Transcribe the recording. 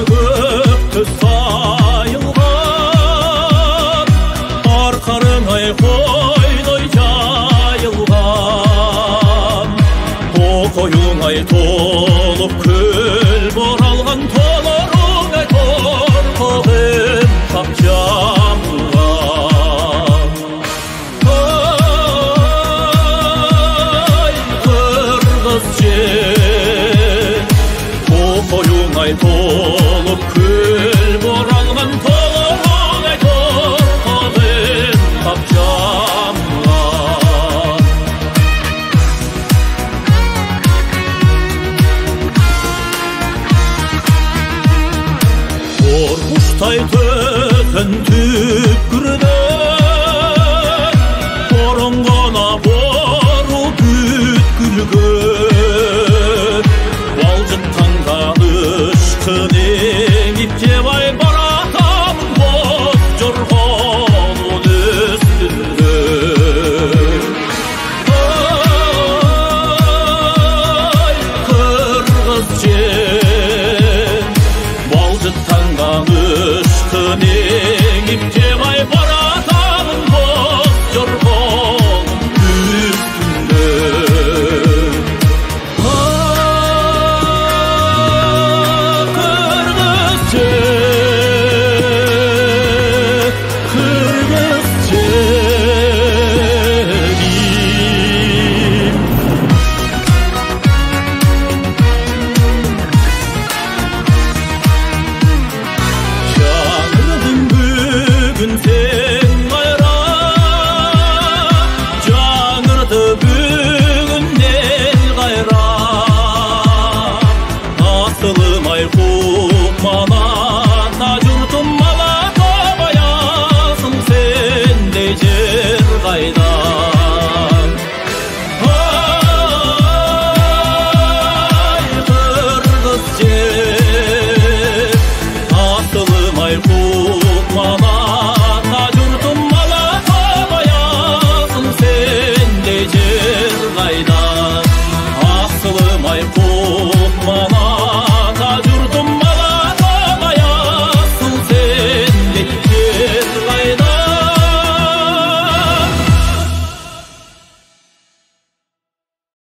көпті сайылған, арқарыңай қойдай жайылған. Тоқойыңай толып көл боралған, толырыңай торқығым қап жамылған. Ай, қырғыз жер, тоқойыңай толып көл боралған, толырыңай торқығым қап жамылған. Қорқуштай төтін түкірді, бұрынғана бору бүткілгір. Балжыттанған ұшқын еңіп жебай баратамын боз жорғанын үстінде. Ай, қырғыз жер, балжыттанған ұшқын еңіп жебай баратамын боз жорғанын үстінде. Қырғыз жер, қырғыз жерім. Жаңырдың бүгін сен қайрап, жаңырды бүгін ел қайрап. Асылым ай